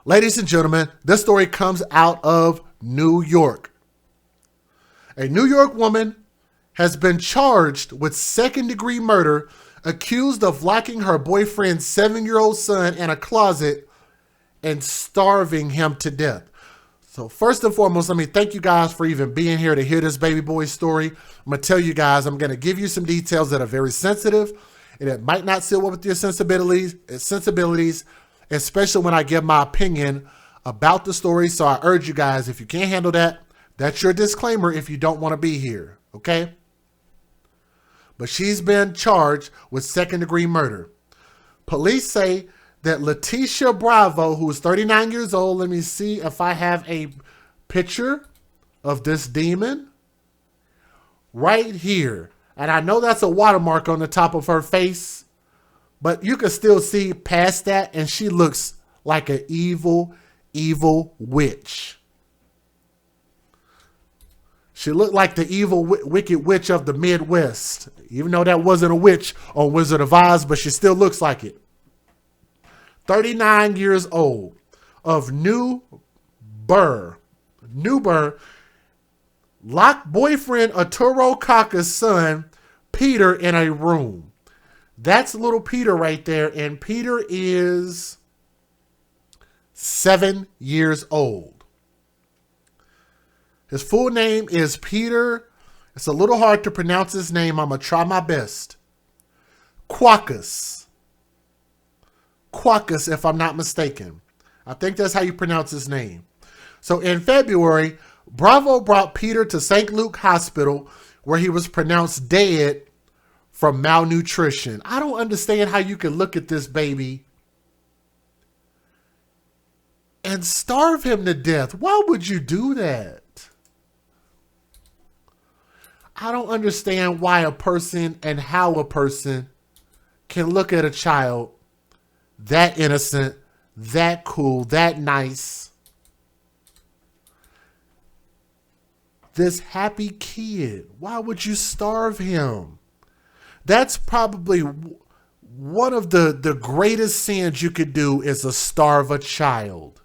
Ladies and gentlemen, this story comes out of New York. A New York woman has been charged with second-degree murder, accused of locking her boyfriend's 7-year-old son in a closet and starving him to death. So first and foremost, let me thank you guys for even being here to hear this baby boy story. I'm going to tell you guys, I'm going to give you some details that are very sensitive, and it might not sit well with your sensibilities, especially when I give my opinion about the story. So I urge you guys, if you can't handle that, that's your disclaimer if you don't want to be here, okay? But she's been charged with second-degree murder. Police say that Letitia Bravo, who is 39 years old, let me see if I have a picture of this demon right here. And I know that's a watermark on the top of her face, but you can still see past that, and she looks like an evil, evil witch. She looked like the evil, wicked witch of the Midwest, even though that wasn't a witch on Wizard of Oz, but she still looks like it. 39 years old, of New Burr, locked boyfriend Arturo Kaka's son, Peter, in a room. That's little Peter right there, and Peter is 7 years old. His full name is Peter. It's a little hard to pronounce his name. I'm going to try my best. Quackus, if I'm not mistaken. I think that's how you pronounce his name. So in February, Bravo brought Peter to St. Luke Hospital, where he was pronounced dead from malnutrition. I don't understand how you can look at this baby and starve him to death. Why would you do that? I don't understand why a person and how a person can look at a child that innocent, that cool, that nice. This happy kid, why would you starve him? That's probably one of the greatest sins you could do, is to starve a child.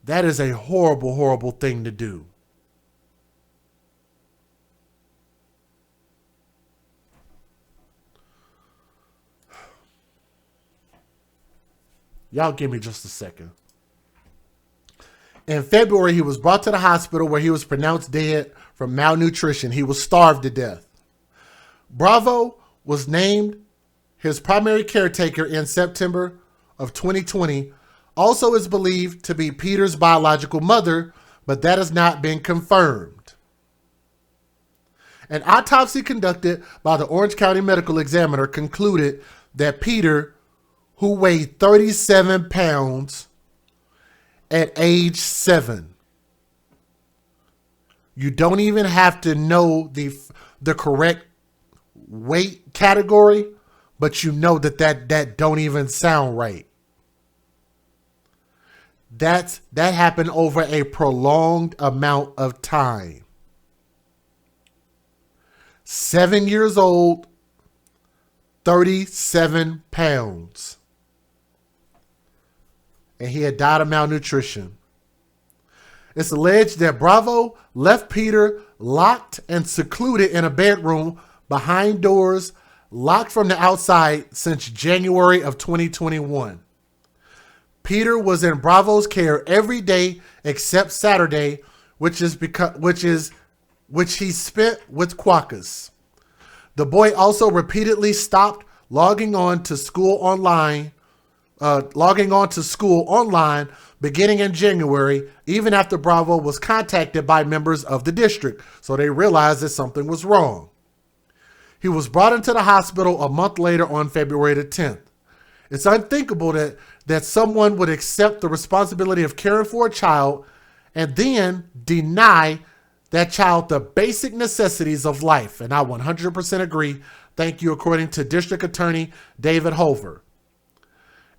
That is a horrible, horrible thing to do. Y'all give me just a second. In February, he was brought to the hospital where he was pronounced dead from malnutrition. He was starved to death. Bravo was named his primary caretaker in September of 2020. Also is believed to be Peter's biological mother, but that has not been confirmed. An autopsy conducted by the Orange County Medical Examiner concluded that Peter, who weighed 37 pounds at age 7, you don't even have to know the correct weight category, but you know that don't even sound right. That happened over a prolonged amount of time. 7 years old, 37 pounds. And he had died of malnutrition. It's alleged that Bravo left Peter locked and secluded in a bedroom behind doors, locked from the outside since January of 2021. Peter was in Bravo's care every day except Saturday, which he spent with Quackus. The boy also repeatedly stopped logging on to school online beginning in January, even after Bravo was contacted by members of the district, so they realized that something was wrong. He was brought into the hospital a month later on February the 10th. It's unthinkable that someone would accept the responsibility of caring for a child and then deny that child the basic necessities of life. And I 100% agree. Thank you, according to District Attorney David Hover.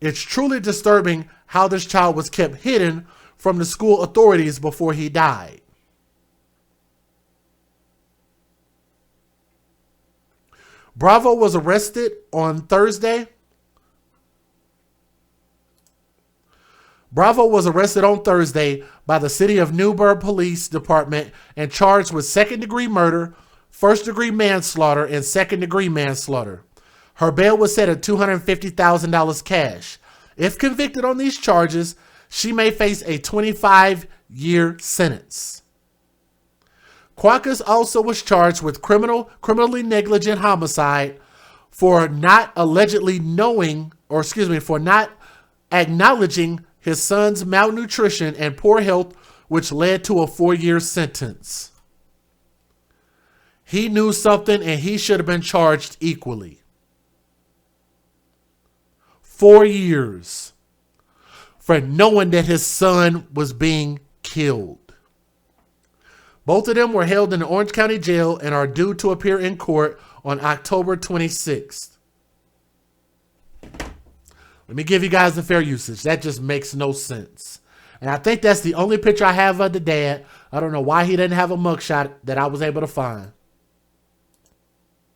It's truly disturbing how this child was kept hidden from the school authorities before he died. Bravo was arrested on Thursday Bravo was arrested on Thursday by the City of Newburgh Police Department and charged with second-degree murder, first-degree manslaughter, and second-degree manslaughter. Her bail was set at $250,000 cash. If convicted on these charges, she may face a 25-year sentence. Quackus also was charged with criminally negligent homicide for not acknowledging his son's malnutrition and poor health, which led to a 4-year sentence. He knew something and he should have been charged equally. 4 years for knowing that his son was being killed. Both of them were held in the Orange County Jail and are due to appear in court on October 26th. Let me give you guys the fair usage. That just makes no sense. And I think that's the only picture I have of the dad. I don't know why he didn't have a mugshot that I was able to find.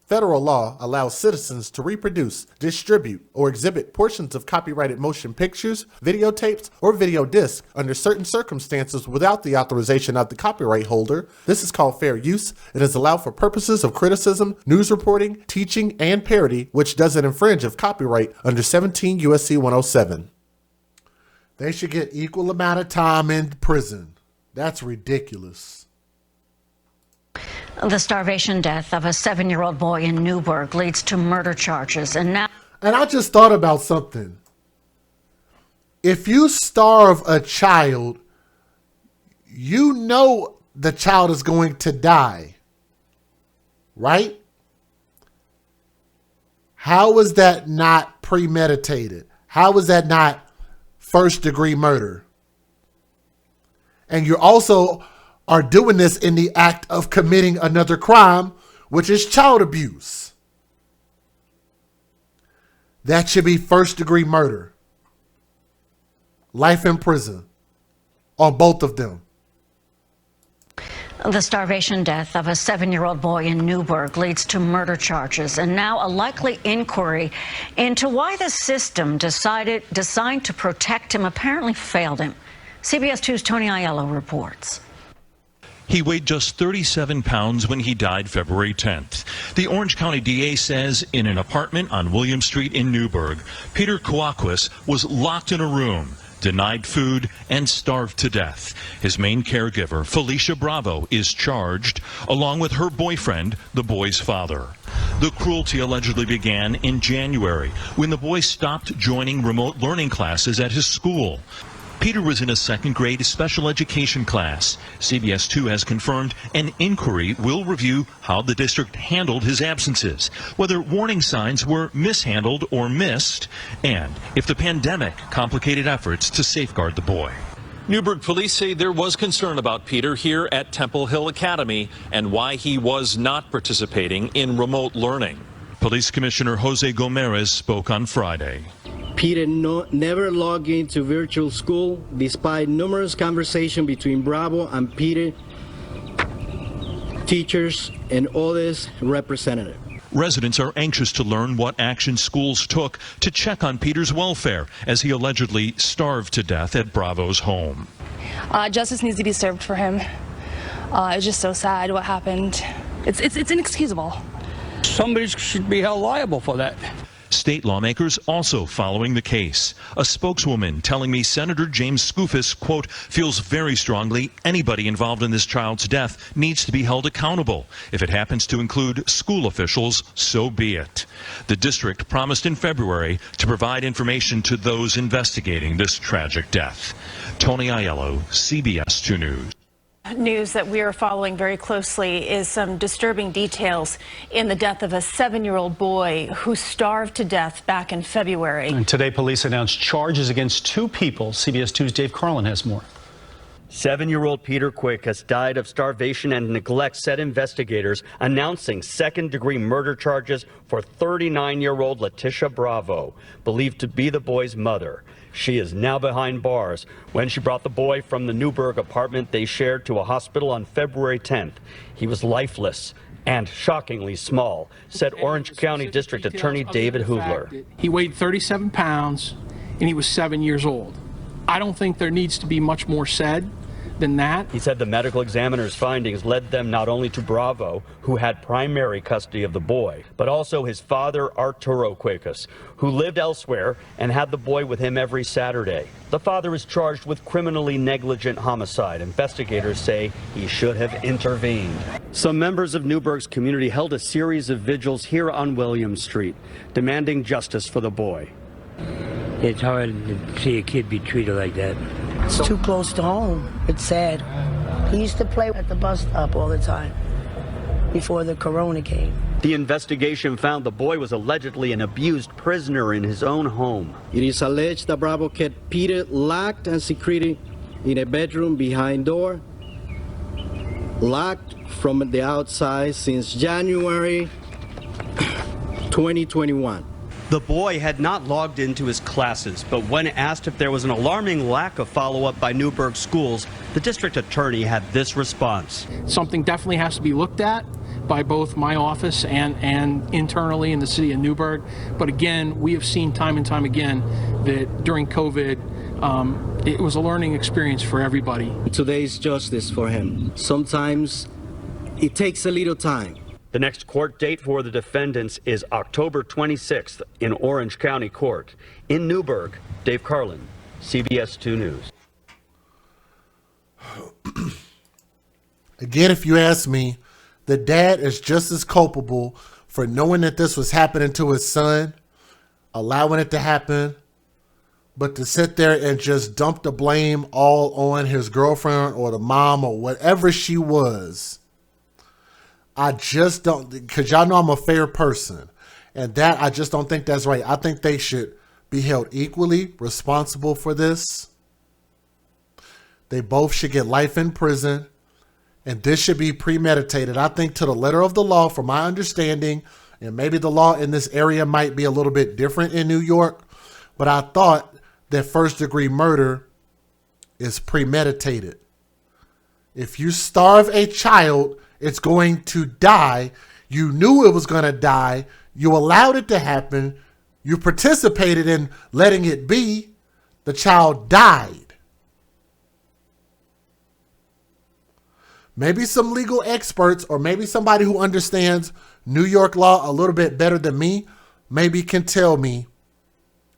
Federal law allows citizens to reproduce, distribute, or exhibit portions of copyrighted motion pictures, videotapes, or video discs under certain circumstances without the authorization of the copyright holder. This is called fair use. It is allowed for purposes of criticism, news reporting, teaching, and parody, which doesn't infringe of copyright under 17 U.S.C. 107. They should get equal amount of time in prison. That's ridiculous. The starvation death of a 7-year-old boy in Newburgh leads to murder charges, and I just thought about something. If you starve a child, you know the child is going to die, right? How is that not premeditated? How is that not first-degree murder? And you're also are doing this in the act of committing another crime, which is child abuse. That should be first-degree murder. Life in prison on both of them. the starvation death of a 7-year-old boy in Newburgh leads to murder charges, and now a likely inquiry into why the system designed to protect him apparently failed him. CBS 2's Tony Aiello reports. He weighed just 37 pounds when he died February 10th. The Orange County DA says in an apartment on William Street in Newburgh, Peter Quackus was locked in a room, denied food, and starved to death. His main caregiver, Felicia Bravo, is charged, along with her boyfriend, the boy's father. The cruelty allegedly began in January, when the boy stopped joining remote learning classes at his school. Peter was in a second-grade special education class. CBS 2 has confirmed an inquiry will review how the district handled his absences, whether warning signs were mishandled or missed, and if the pandemic complicated efforts to safeguard the boy. Newburgh police say there was concern about Peter here at Temple Hill Academy and why he was not participating in remote learning. Police Commissioner Jose Gomez spoke on Friday. Peter never logged into virtual school despite numerous conversations between Bravo and Peter, teachers, and others representatives. Residents are anxious to learn what action schools took to check on Peter's welfare as he allegedly starved to death at Bravo's home. Justice needs to be served for him. It's just so sad what happened. It's inexcusable. Somebody should be held liable for that. State lawmakers also following the case. A spokeswoman telling me Senator James Skoufis, quote, feels very strongly anybody involved in this child's death needs to be held accountable. If it happens to include school officials, so be it. The district promised in February to provide information to those investigating this tragic death. Tony Aiello, CBS 2 News. News that we are following very closely is some disturbing details in the death of a 7-year-old boy who starved to death back in February. And today, police announced charges against 2 people. CBS 2's Dave Carlin has more. 7-year-old Peter Quackus died of starvation and neglect, said investigators, announcing second-degree murder charges for 39-year-old Letitia Bravo, believed to be the boy's mother. She is now behind bars. When she brought the boy from the Newburgh apartment they shared to a hospital on February 10th, he was lifeless and shockingly small, said Orange County District Attorney David Hoogler. He weighed 37 pounds and he was 7 years old. I don't think there needs to be much more said than that. He said the medical examiner's findings led them not only to Bravo, who had primary custody of the boy, but also his father, Arturo Cuecas, who lived elsewhere and had the boy with him every Saturday. The father is charged with criminally negligent homicide. Investigators say he should have intervened. Some members of Newburgh's community held a series of vigils here on William Street, demanding justice for the boy. It's hard to see a kid be treated like that. It's too close to home. It's sad. He used to play at the bus stop all the time before the corona came. The investigation found the boy was allegedly an abused prisoner in his own home. It is alleged that Bravo kept Peter locked and secreted in a bedroom behind door, locked from the outside since January 2021. The boy had not logged into his classes, but when asked if there was an alarming lack of follow-up by Newburgh schools, the district attorney had this response. Something definitely has to be looked at by both my office and internally in the city of Newburgh. But again, we have seen time and time again that during COVID, it was a learning experience for everybody. Today's justice for him. Sometimes it takes a little time. The next court date for the defendants is October 26th in Orange County Court. In Newburgh, Dave Carlin, CBS 2 News. Again, if you ask me, the dad is just as culpable for knowing that this was happening to his son, allowing it to happen, but to sit there and just dump the blame all on his girlfriend or the mom or whatever she was. I just don't, because y'all know I'm a fair person, and that I just don't think that's right. I think they should be held equally responsible for this. They both should get life in prison, and this should be premeditated. I think to the letter of the law, from my understanding, and maybe the law in this area might be a little bit different in New York, but I thought that first-degree murder is premeditated. If you starve a child, it's going to die. You knew it was going to die. You allowed it to happen. You participated in letting it be. The child died. Maybe some legal experts or maybe somebody who understands New York law a little bit better than me maybe can tell me,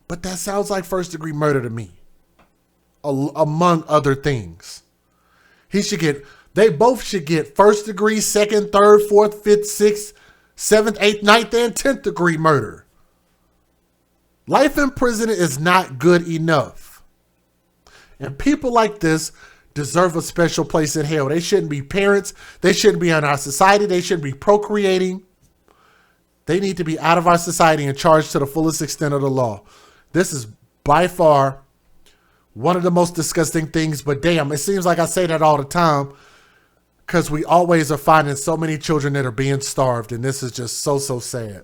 but that sounds like first-degree murder to me, among other things. They both should get first degree, second, third, fourth, fifth, sixth, seventh, eighth, ninth, and 10th degree murder. Life in prison is not good enough. And people like this deserve a special place in hell. They shouldn't be parents. They shouldn't be in our society. They shouldn't be procreating. They need to be out of our society and charged to the fullest extent of the law. This is by far one of the most disgusting things, but damn, it seems like I say that all the time, because we always are finding so many children that are being starved, and this is just so sad.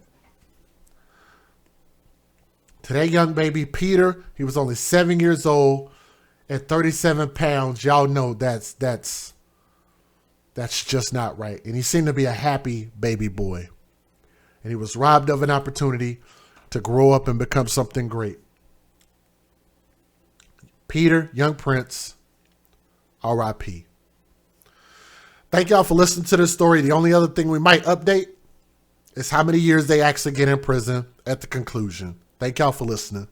Today, young baby Peter, he was only 7 years old at 37 pounds. Y'all know that's just not right. And he seemed to be a happy baby boy. And he was robbed of an opportunity to grow up and become something great. Peter, young prince, R.I.P. Thank y'all for listening to this story. The only other thing we might update is how many years they actually get in prison at the conclusion. Thank y'all for listening.